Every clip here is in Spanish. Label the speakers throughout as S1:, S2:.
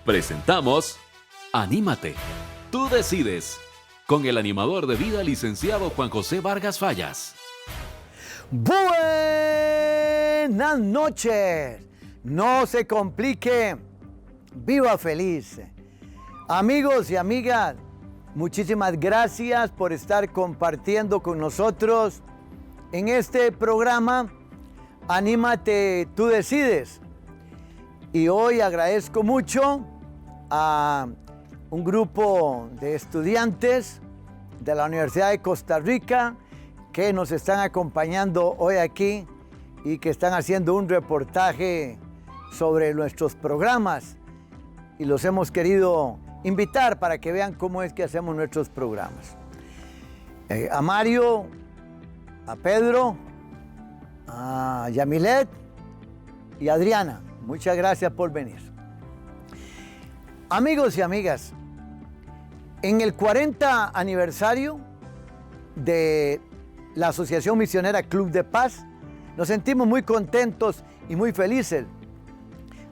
S1: Presentamos Anímate, tú decides, con el animador de vida licenciado Juan José Vargas Fallas.
S2: Buenas noches, no se complique, viva feliz. Amigos y amigas, muchísimas gracias por estar compartiendo con nosotros en este programa Anímate, tú decides. Y hoy agradezco mucho a un grupo de estudiantes de la Universidad de Costa Rica que nos están acompañando hoy aquí y que están haciendo un reportaje sobre nuestros programas. Y los hemos querido invitar para que vean cómo es que hacemos nuestros programas. A Mario, a Pedro, a Yamilet y a Adriana, muchas gracias por venir. Amigos y amigas, en el 40 aniversario de la Asociación Misionera Club de Paz, nos sentimos muy contentos y muy felices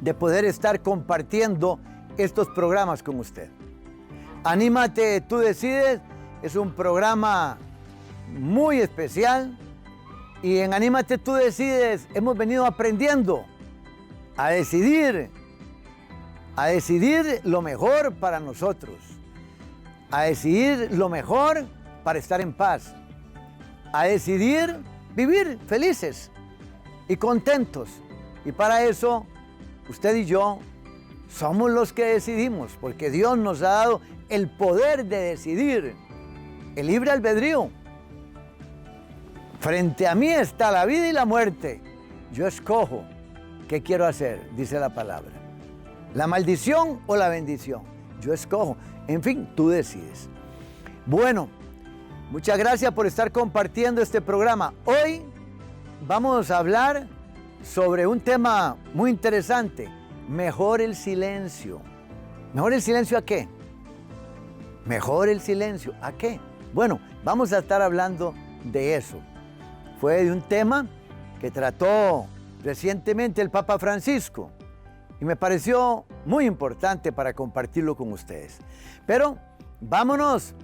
S2: de poder estar compartiendo estos programas con usted. Anímate, tú decides, es un programa muy especial y en Anímate, tú decides hemos venido aprendiendo a decidir lo mejor para nosotros, a decidir lo mejor para estar en paz, a decidir vivir felices y contentos. Y para eso, usted y yo somos los que decidimos, porque Dios nos ha dado el poder de decidir, el libre albedrío. Frente a mí está la vida y la muerte. Yo escojo qué quiero hacer, dice la palabra. La maldición o la bendición. Yo escojo. En fin, tú decides. Bueno, muchas gracias por estar compartiendo este programa. Hoy vamos a hablar sobre un tema muy interesante. Mejor el silencio. ¿Mejor el silencio a qué? Mejor el silencio ¿a qué? Bueno, vamos a estar hablando de eso. Fue de un tema que trató recientemente el Papa Francisco y me pareció muy importante para compartirlo con ustedes. Pero vámonos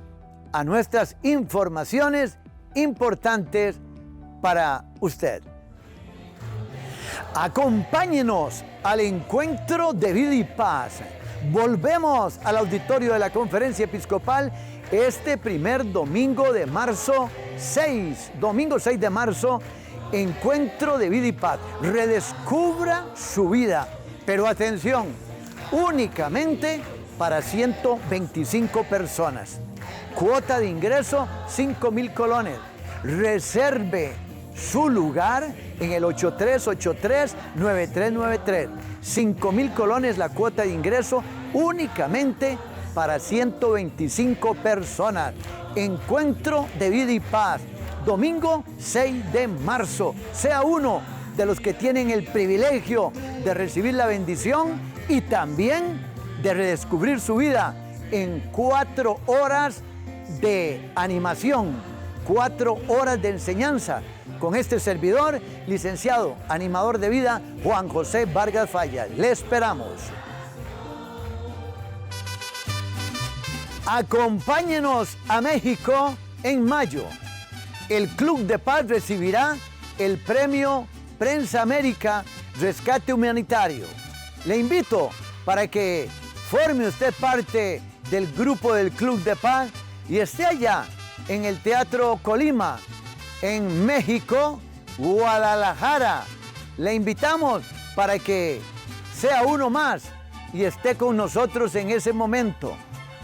S2: a nuestras informaciones importantes para usted. Acompáñenos al encuentro de vida y paz. Volvemos al auditorio de la Conferencia Episcopal este primer domingo de marzo, domingo 6 de marzo, encuentro de vida y paz. Redescubra su vida, pero atención, únicamente para 125 personas. Cuota de ingreso, 5,000 colones. Reserve su lugar en el 8383-9393. 5,000 colones la cuota de ingreso, únicamente para 125 personas. Encuentro de vida y paz, domingo 6 de marzo. Sea uno de los que tienen el privilegio de recibir la bendición y también de redescubrir su vida en 4 horas de animación, 4 horas de enseñanza con este servidor, licenciado, animador de vida, Juan José Vargas Fallas. Le esperamos. Acompáñenos a México en mayo. El Club de Paz recibirá el premio Prensa América Rescate Humanitario. Le invito para que forme usted parte del grupo del Club de Paz y esté allá en el Teatro Colima, en México, Guadalajara. Le invitamos para que sea uno más y esté con nosotros en ese momento.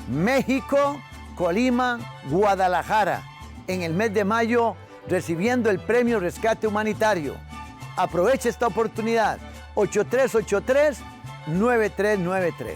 S2: México, Colima, Guadalajara, en el mes de mayo, recibiendo el premio Rescate Humanitario. Aproveche esta oportunidad, 8383-9393.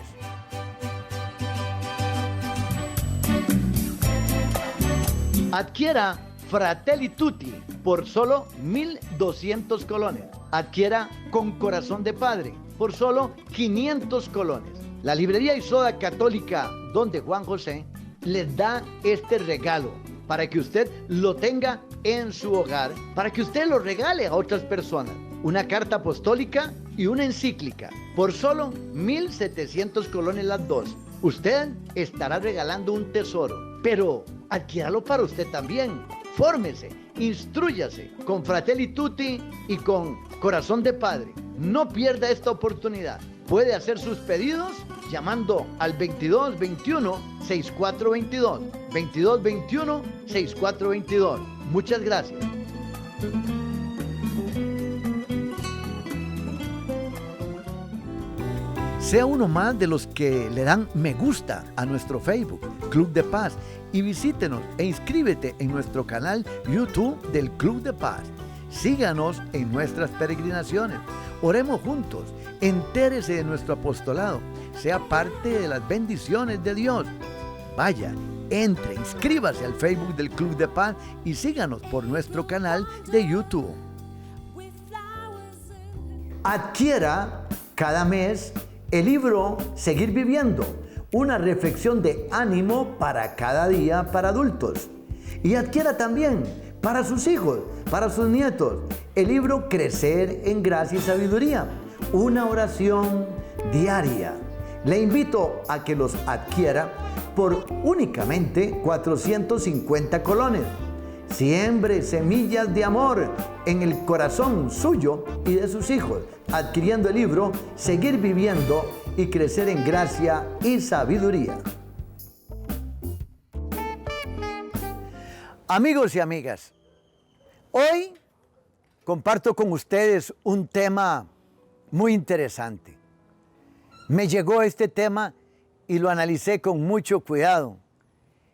S2: Adquiera Fratelli Tutti por solo 1,200 colones. Adquiera Con Corazón de Padre por solo 500 colones. La librería y soda católica Donde Juan José les da este regalo para que usted lo tenga en su hogar, para que usted lo regale a otras personas. Una carta apostólica y una encíclica por solo 1.700 colones las dos. Usted estará regalando un tesoro, pero adquiéralo para usted también. Fórmese, instrúyase con Fratelli Tutti y con Corazón de Padre. No pierda esta oportunidad. Puede hacer sus pedidos llamando al 2221-6422. 2221-6422. Muchas gracias. Sea uno más de los que le dan me gusta a nuestro Facebook, Club de Paz, y visítenos e inscríbete en nuestro canal YouTube del Club de Paz. Síganos en nuestras peregrinaciones. Oremos juntos. Entérese de nuestro apostolado. Sea parte de las bendiciones de Dios. Vaya, entre, inscríbase al Facebook del Club de Paz y síganos por nuestro canal de YouTube. Adquiera cada mes el libro Seguir Viviendo, una reflexión de ánimo para cada día para adultos. Y adquiera también para sus hijos, para sus nietos, el libro Crecer en Gracia y Sabiduría, una oración diaria. Le invito a que los adquiera por únicamente 450 colones. Siembre semillas de amor en el corazón suyo y de sus hijos, adquiriendo el libro Seguir Viviendo y Crecer en Gracia y Sabiduría. Amigos y amigas, hoy comparto con ustedes un tema muy interesante. Me llegó este tema y lo analicé con mucho cuidado.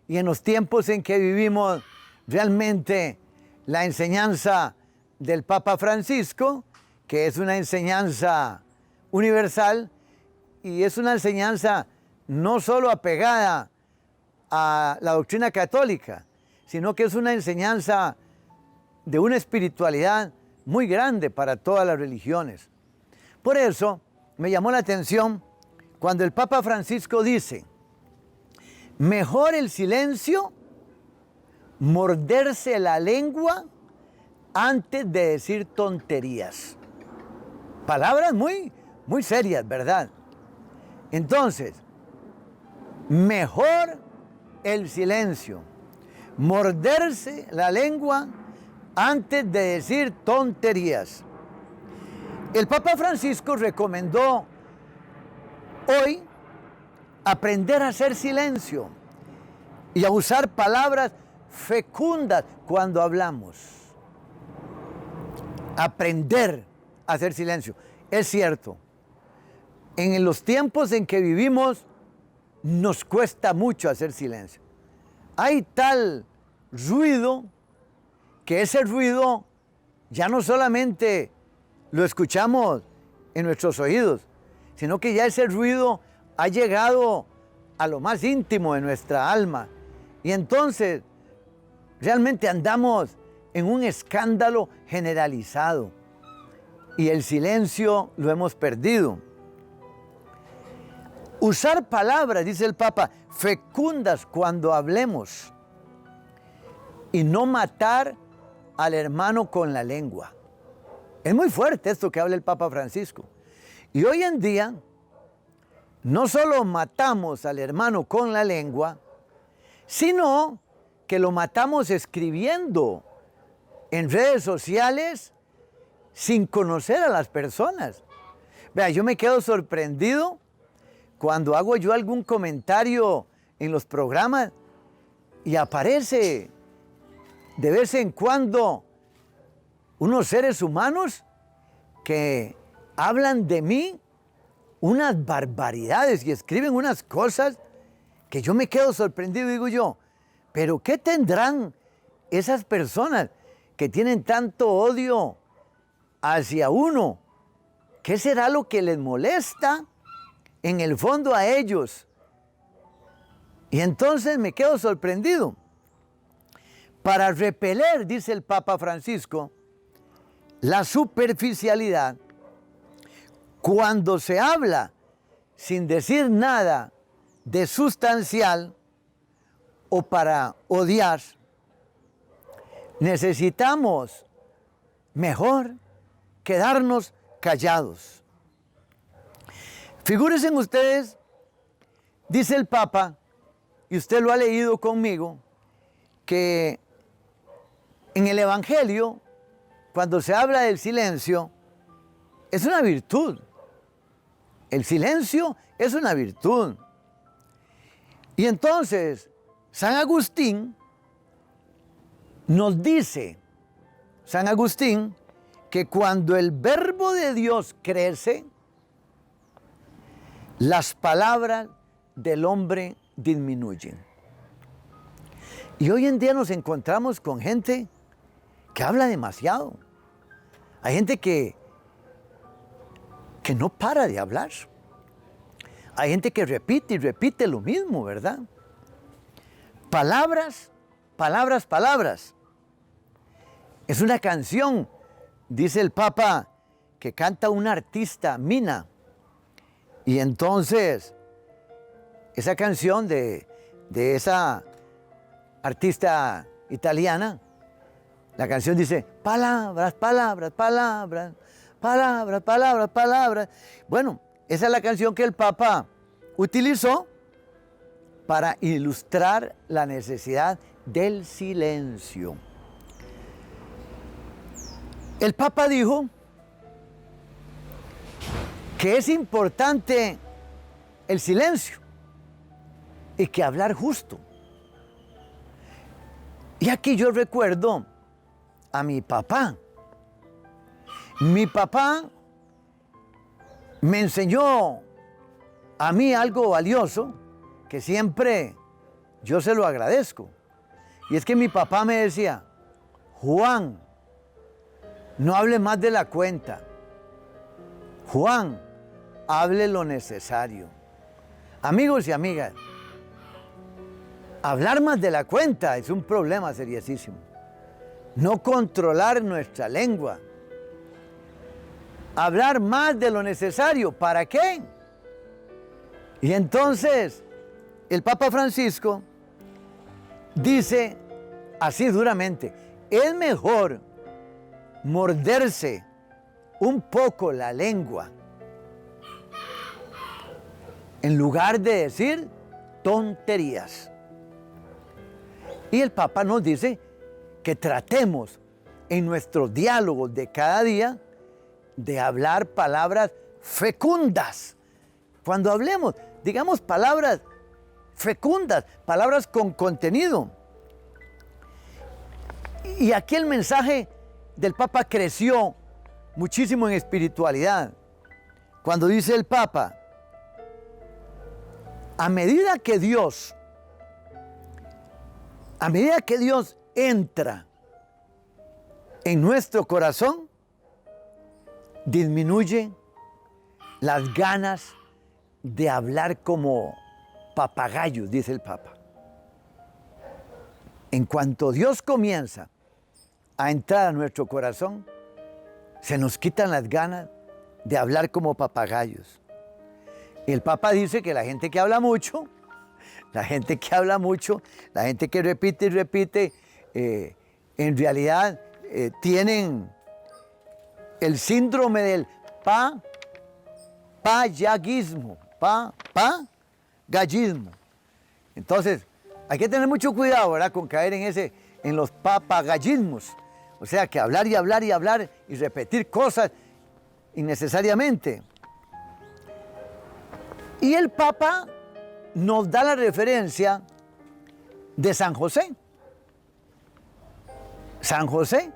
S2: Y en los tiempos en que vivimos, realmente la enseñanza del Papa Francisco, que es una enseñanza universal y es una enseñanza no solo apegada a la doctrina católica, sino que es una enseñanza de una espiritualidad muy grande para todas las religiones. Por eso me llamó la atención cuando el Papa Francisco dice: mejor el silencio, morderse la lengua antes de decir tonterías. Palabras muy serias, ¿verdad? Entonces, mejor el silencio, morderse la lengua antes de decir tonterías. El Papa Francisco recomendó hoy aprender a hacer silencio y a usar palabras fecundas cuando hablamos. Aprender a hacer silencio. Es cierto, en los tiempos en que vivimos nos cuesta mucho hacer silencio. Hay tal ruido que ese ruido ya no solamente lo escuchamos en nuestros oídos, sino que ya ese ruido ha llegado a lo más íntimo de nuestra alma. Y entonces realmente andamos en un escándalo generalizado y el silencio lo hemos perdido. Usar palabras, dice el Papa, fecundas cuando hablemos y no matar al hermano con la lengua. Es muy fuerte esto que habla el Papa Francisco. Y hoy en día no solo matamos al hermano con la lengua, sino que lo matamos escribiendo en redes sociales sin conocer a las personas. Vea, yo me quedo sorprendido cuando hago yo algún comentario en los programas y aparece de vez en cuando unos seres humanos que hablan de mí unas barbaridades y escriben unas cosas que yo me quedo sorprendido y digo yo, pero ¿qué tendrán esas personas que tienen tanto odio hacia uno? ¿Qué será lo que les molesta en el fondo a ellos? Y entonces me quedo sorprendido. Para repeler, dice el Papa Francisco, la superficialidad, cuando se habla sin decir nada de sustancial o para odiar, necesitamos mejor quedarnos callados. Figúrense ustedes, dice el Papa, y usted lo ha leído conmigo, que en el Evangelio, cuando se habla del silencio, es una virtud. El silencio es una virtud. Y entonces, San Agustín nos dice, San Agustín, que cuando el verbo de Dios crece, las palabras del hombre disminuyen. Y hoy en día nos encontramos con gente que habla demasiado. Hay gente que no para de hablar. Hay gente que repite y repite lo mismo, ¿verdad? Palabras, palabras, palabras. Es una canción, dice el Papa, que canta una artista, Mina. Y entonces, esa canción de esa artista italiana, la canción dice, palabras, palabras, palabras, palabras, palabras, palabras. Bueno, esa es la canción que el Papa utilizó para ilustrar la necesidad del silencio. El Papa dijo que es importante el silencio y que hablar justo. Y aquí yo recuerdo a mi papá. Mi papá me enseñó a mí algo valioso que siempre yo se lo agradezco. Y es que mi papá me decía, Juan, no hable más de la cuenta. Juan, hable lo necesario. Amigos y amigas, hablar más de la cuenta es un problema seriosísimo. No controlar nuestra lengua. Hablar más de lo necesario. ¿Para qué? Y entonces, el Papa Francisco dice así duramente, es mejor morderse un poco la lengua en lugar de decir tonterías. Y el Papa nos dice que tratemos en nuestros diálogos de cada día de hablar palabras fecundas. Cuando hablemos, digamos palabras fecundas, palabras con contenido. Y aquí el mensaje del Papa creció muchísimo en espiritualidad. Cuando dice el Papa, a medida que Dios entra en nuestro corazón, disminuye las ganas de hablar como papagayos, dice el Papa. En cuanto Dios comienza a entrar a nuestro corazón, se nos quitan las ganas de hablar como papagayos. Y el Papa dice que la gente que habla mucho, la gente que repite y repite, en realidad tienen el síndrome del papagallismo. Entonces, hay que tener mucho cuidado, ¿verdad?, con caer en los papagallismos. O sea, que hablar y hablar y hablar y repetir cosas innecesariamente. Y el Papa nos da la referencia de San José. San José,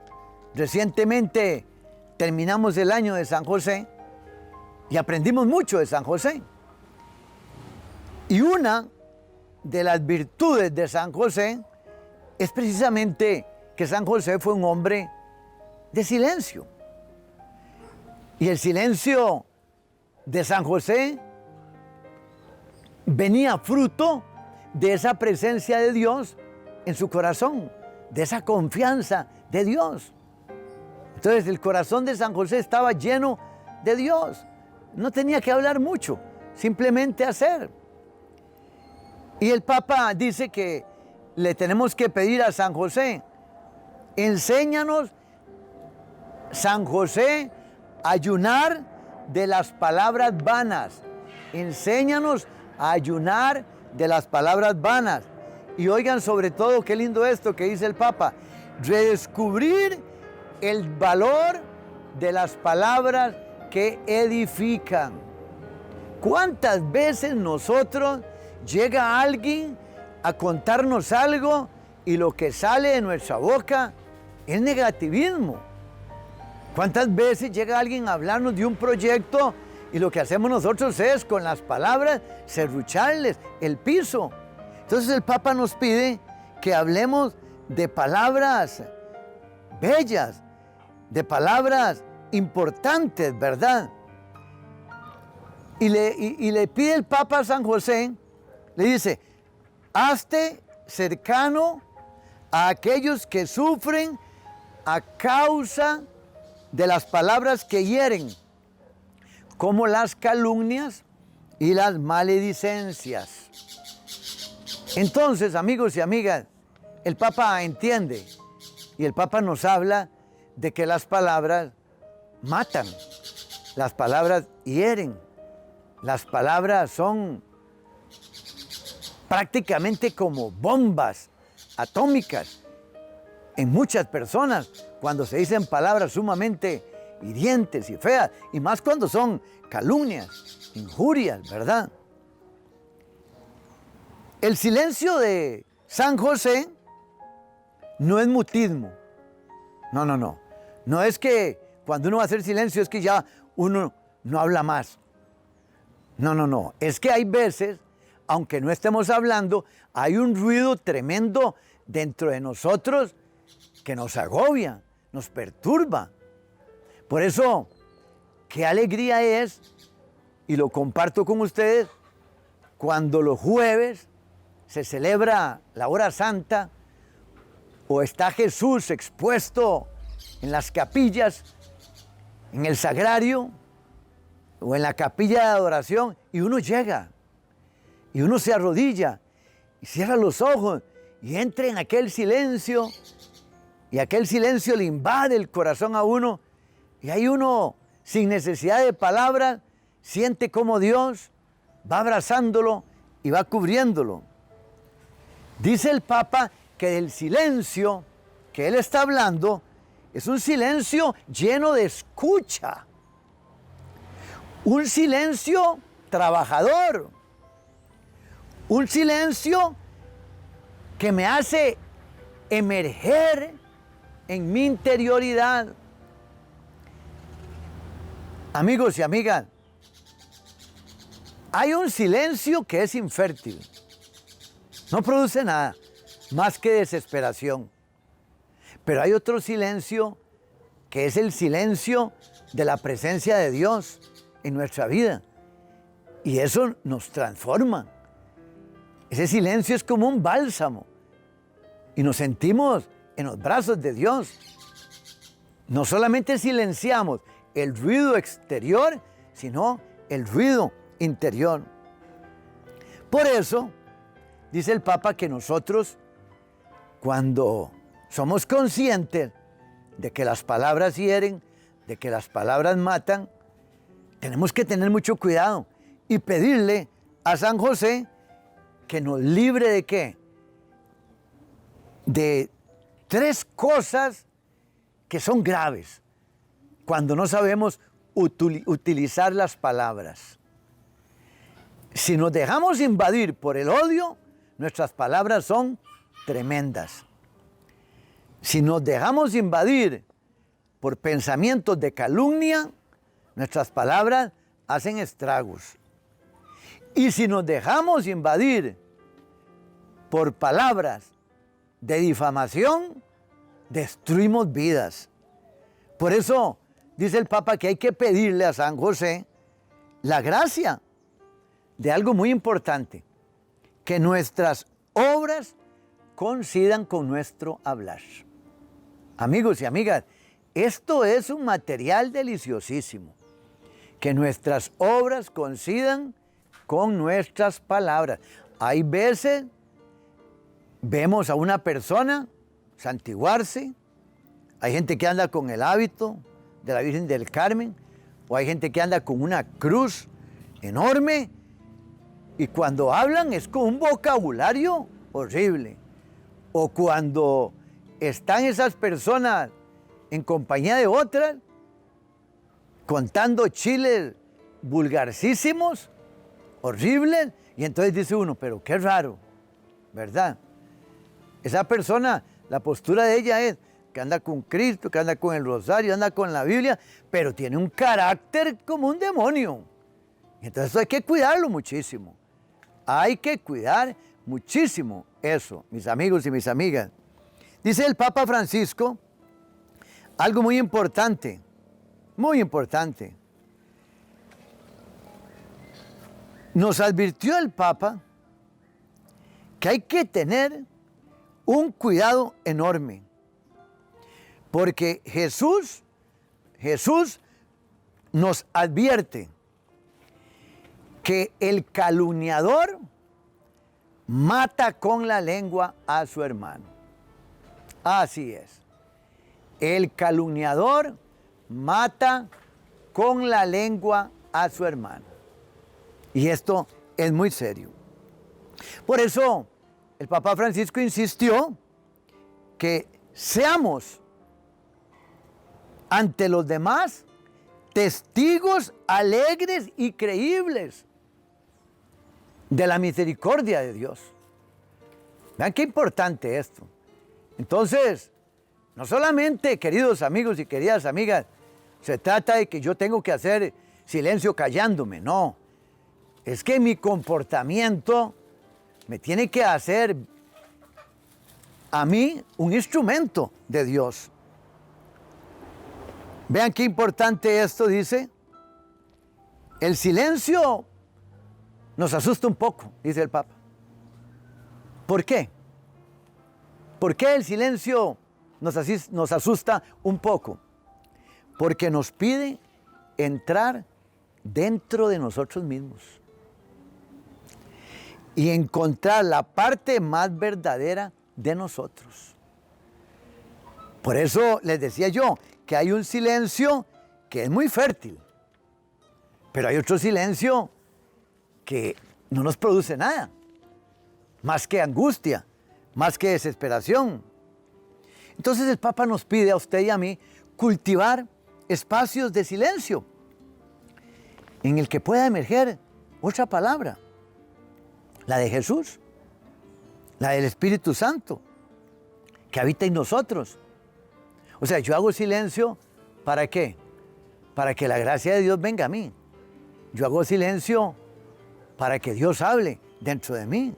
S2: recientemente terminamos el año de San José y aprendimos mucho de San José. Y una de las virtudes de San José es precisamente que San José fue un hombre de silencio. Y el silencio de San José venía fruto de esa presencia de Dios en su corazón, de esa confianza de Dios. Entonces el corazón de San José estaba lleno de Dios. No tenía que hablar mucho, simplemente hacer. Y el Papa dice que le tenemos que pedir a San José, enséñanos, San José, a ayunar de las palabras vanas enséñanos a ayunar de las palabras vanas. Y oigan sobre todo, qué lindo esto que dice el Papa, redescubrir el valor de las palabras que edifican. ¿Cuántas veces nosotros llega alguien a contarnos algo y lo que sale de nuestra boca es negativismo? ¿Cuántas veces llega alguien a hablarnos de un proyecto y lo que hacemos nosotros es con las palabras serrucharles el piso? Entonces el Papa nos pide que hablemos de palabras bellas, de palabras importantes, ¿verdad? Y le pide el Papa a San José, le dice, hazte cercano a aquellos que sufren a causa de las palabras que hieren, como las calumnias y las maledicencias. Entonces, amigos y amigas, el Papa entiende y el Papa nos habla de que las palabras matan, las palabras hieren, las palabras son prácticamente como bombas atómicas en muchas personas cuando se dicen palabras sumamente hirientes y feas, y más cuando son calumnias, injurias, ¿verdad? El silencio de San José no es mutismo. No, no, no. No es que cuando uno va a hacer silencio es que ya uno no habla más. No, no, no. Es que hay veces, aunque no estemos hablando, hay un ruido tremendo dentro de nosotros que nos agobia, nos perturba. Por eso, qué alegría es, y lo comparto con ustedes, cuando los jueves se celebra la hora santa o está Jesús expuesto en las capillas, en el sagrario o en la capilla de adoración, y uno llega y uno se arrodilla y cierra los ojos y entra en aquel silencio, y aquel silencio le invade el corazón a uno, y ahí uno, sin necesidad de palabras, siente cómo Dios va abrazándolo y va cubriéndolo. Dice el Papa que del silencio que él está hablando es un silencio lleno de escucha, un silencio trabajador, un silencio que me hace emerger en mi interioridad. Amigos y amigas, hay un silencio que es infértil. No produce nada más que desesperación. Pero hay otro silencio que es el silencio de la presencia de Dios en nuestra vida. Y eso nos transforma. Ese silencio es como un bálsamo. Y nos sentimos en los brazos de Dios. No solamente silenciamos el ruido exterior, sino el ruido interior. Por eso, dice el Papa que nosotros, cuando somos conscientes de que las palabras hieren, de que las palabras matan, tenemos que tener mucho cuidado y pedirle a San José que nos libre de ¿qué? De tres cosas que son graves cuando no sabemos utilizar las palabras. Si nos dejamos invadir por el odio, nuestras palabras son tremendas. Si nos dejamos invadir por pensamientos de calumnia, nuestras palabras hacen estragos. Y si nos dejamos invadir por palabras de difamación, destruimos vidas. Por eso dice el Papa que hay que pedirle a San José la gracia de algo muy importante, que nuestras obras coincidan con nuestro hablar. Amigos y amigas, esto es un material deliciosísimo, que nuestras obras coincidan con nuestras palabras. Hay veces vemos a una persona santiguarse, hay gente que anda con el hábito de la Virgen del Carmen, o hay gente que anda con una cruz enorme, Y cuando hablan es con un vocabulario horrible. O cuando están esas personas en compañía de otras, contando chiles vulgarcísimos, horribles, y entonces dice uno, pero qué raro, ¿verdad? Esa persona, la postura de ella es que anda con Cristo, que anda con el rosario, anda con la Biblia, pero tiene un carácter como un demonio. Y entonces eso hay que cuidarlo muchísimo. Hay que cuidar muchísimo eso, mis amigos y mis amigas. Dice el Papa Francisco algo muy importante, muy importante. Nos advirtió el Papa que hay que tener un cuidado enorme, porque Jesús nos advierte que el calumniador mata con la lengua a su hermano. Así es. El calumniador mata con la lengua a su hermano. Y esto es muy serio. Por eso el Papa Francisco insistió que seamos ante los demás testigos alegres y creíbles de la misericordia de Dios. Vean qué importante esto. Entonces, no solamente, queridos amigos y queridas amigas, se trata de que yo tengo que hacer silencio callándome, no. Es que mi comportamiento me tiene que hacer a mí un instrumento de Dios. Vean qué importante esto dice. El silencio nos asusta un poco, dice el Papa. ¿Por qué? ¿Por qué el silencio nos asusta un poco? Porque nos pide entrar dentro de nosotros mismos y encontrar la parte más verdadera de nosotros. Por eso les decía yo que hay un silencio que es muy fértil, pero hay otro silencio que no nos produce nada, más que angustia, más que desesperación. Entonces el Papa nos pide a usted y a mí cultivar espacios de silencio en el que pueda emerger otra palabra, la de Jesús, la del Espíritu Santo, que habita en nosotros. O sea, yo hago silencio, ¿para qué? Para que la gracia de Dios venga a mí. Yo hago silencio para que Dios hable dentro de mí.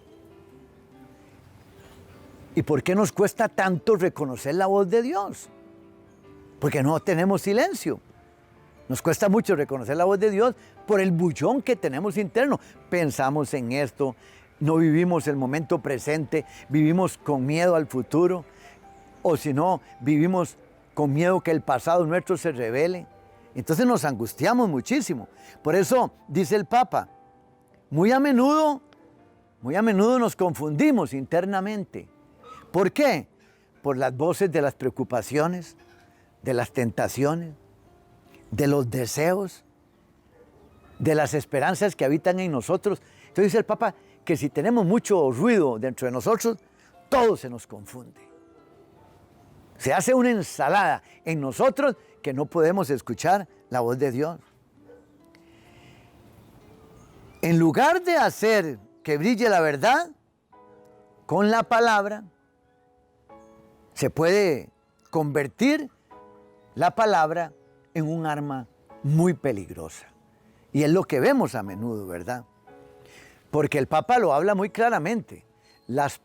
S2: ¿Y por qué nos cuesta tanto reconocer la voz de Dios? Porque no tenemos silencio. Nos cuesta mucho reconocer la voz de Dios por el bullón que tenemos interno. Pensamos en esto, no vivimos el momento presente, vivimos con miedo al futuro, o si no, vivimos con miedo que el pasado nuestro se revele. Entonces nos angustiamos muchísimo. Por eso dice el Papa, muy a menudo nos confundimos internamente. ¿Por qué? Por las voces de las preocupaciones, de las tentaciones, de los deseos, de las esperanzas que habitan en nosotros. Entonces dice el Papa que si tenemos mucho ruido dentro de nosotros, todo se nos confunde. Se hace una ensalada en nosotros que no podemos escuchar la voz de Dios. En lugar de hacer que brille la verdad, con la palabra se puede convertir la palabra en un arma muy peligrosa. Y es lo que vemos a menudo, ¿verdad? Porque el Papa lo habla muy claramente. Las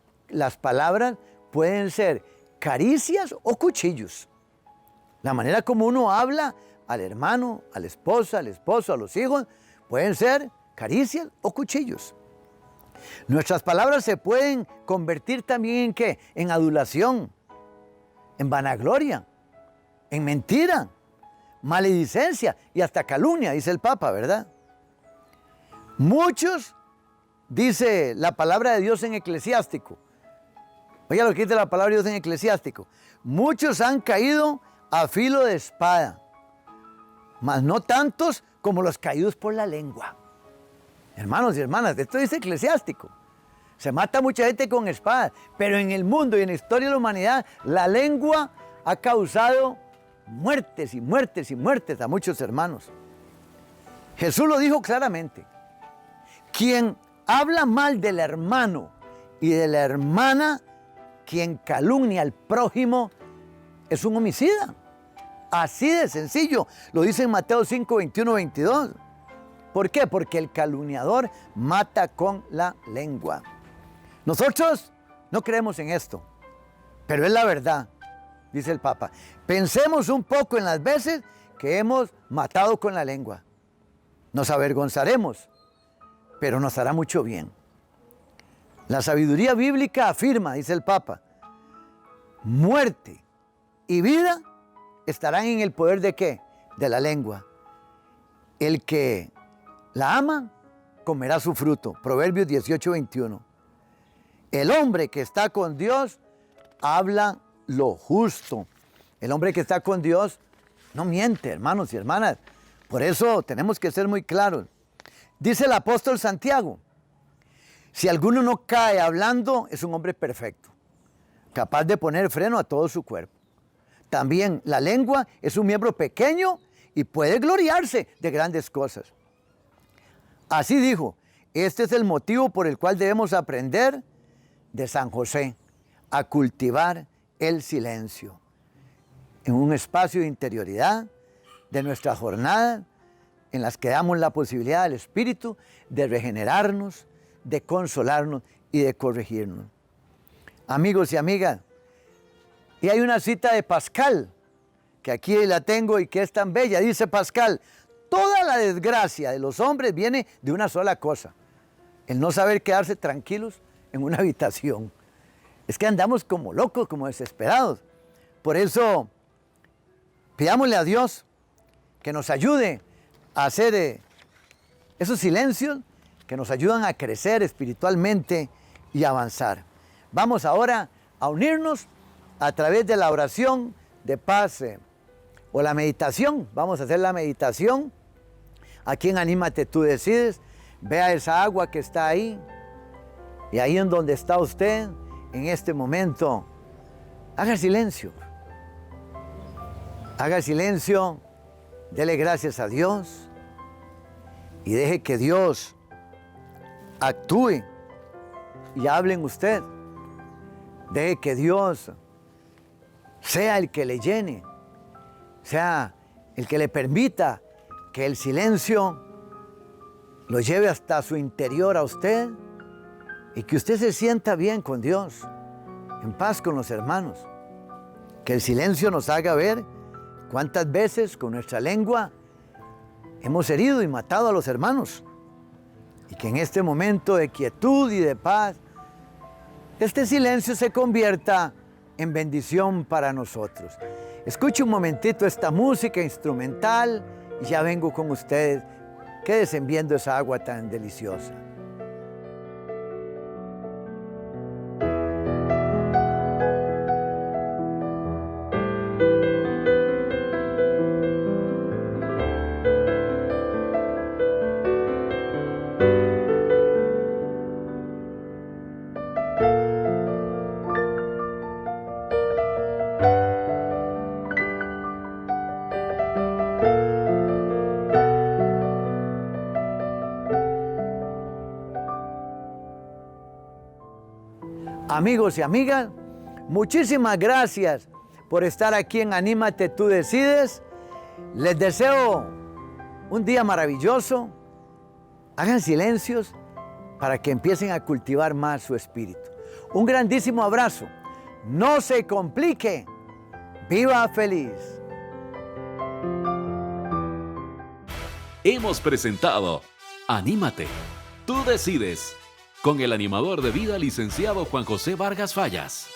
S2: palabras pueden ser caricias o cuchillos. La manera como uno habla al hermano, a la esposa, al esposo, a los hijos, pueden ser caricias o cuchillos. Nuestras palabras se pueden convertir también ¿en qué? En adulación, en vanagloria, en mentira, maledicencia y hasta calumnia, dice el Papa, ¿verdad? Muchos, dice la palabra de Dios en Eclesiástico, oiga lo que dice la palabra de Dios en Eclesiástico, muchos han caído a filo de espada, mas no tantos como los caídos por la lengua. Hermanos y hermanas, esto dice Eclesiástico. Se mata mucha gente con espada, pero en el mundo y en la historia de la humanidad, la lengua ha causado muertes y muertes y muertes a muchos hermanos. Jesús lo dijo claramente. Quien habla mal del hermano y de la hermana, quien calumnia al prójimo, es un homicida. Así de sencillo. Lo dice en Mateo 5, 21, 22. ¿Por qué? Porque el calumniador mata con la lengua. Nosotros no creemos en esto, pero es la verdad, dice el Papa. Pensemos un poco en las veces que hemos matado con la lengua. Nos avergonzaremos, pero nos hará mucho bien. La sabiduría bíblica afirma, dice el Papa, muerte y vida estarán en el poder ¿de qué? De la lengua. El que la ama comerá su fruto. Proverbios 18, 21. El hombre que está con Dios habla lo justo. El hombre que está con Dios no miente, hermanos y hermanas. Por eso tenemos que ser muy claros. Dice el apóstol Santiago, si alguno no cae hablando, es un hombre perfecto, capaz de poner freno a todo su cuerpo. También la lengua es un miembro pequeño y puede gloriarse de grandes cosas. Así dijo, este es el motivo por el cual debemos aprender de San José a cultivar el silencio en un espacio de interioridad de nuestra jornada en las que damos la posibilidad al Espíritu de regenerarnos, de consolarnos y de corregirnos. Amigos y amigas, y hay una cita de Pascal, que aquí la tengo y que es tan bella. Dice Pascal, toda la desgracia de los hombres viene de una sola cosa, el no saber quedarse tranquilos en una habitación. Es que andamos como locos, como desesperados. Por eso, pidámosle a Dios que nos ayude a hacer esos silencios que nos ayudan a crecer espiritualmente y avanzar. Vamos ahora a unirnos a través de la oración de paz o la meditación. Vamos a hacer la meditación. Aquí en Anímate Tú Decides. Vea esa agua que está ahí. Y ahí en donde está usted, en este momento, haga silencio. Haga silencio, dele gracias a Dios y deje que Dios actúe y hable en usted. Deje que Dios sea el que le llene, sea el que le permita que el silencio lo lleve hasta su interior a usted y que usted se sienta bien con Dios, en paz con los hermanos. Que el silencio nos haga ver cuántas veces con nuestra lengua hemos herido y matado a los hermanos. Y que en este momento de quietud y de paz, este silencio se convierta en bendición para nosotros. Escuche un momentito esta música instrumental y ya vengo con ustedes. Quédense viendo esa agua tan deliciosa. Amigos y amigas, muchísimas gracias por estar aquí en Anímate Tú Decides. Les deseo un día maravilloso. Hagan silencios para que empiecen a cultivar más su espíritu. Un grandísimo abrazo. No se complique. Viva feliz.
S1: Hemos presentado Anímate, Tú Decides, con el animador de vida, licenciado Juan José Vargas Fallas.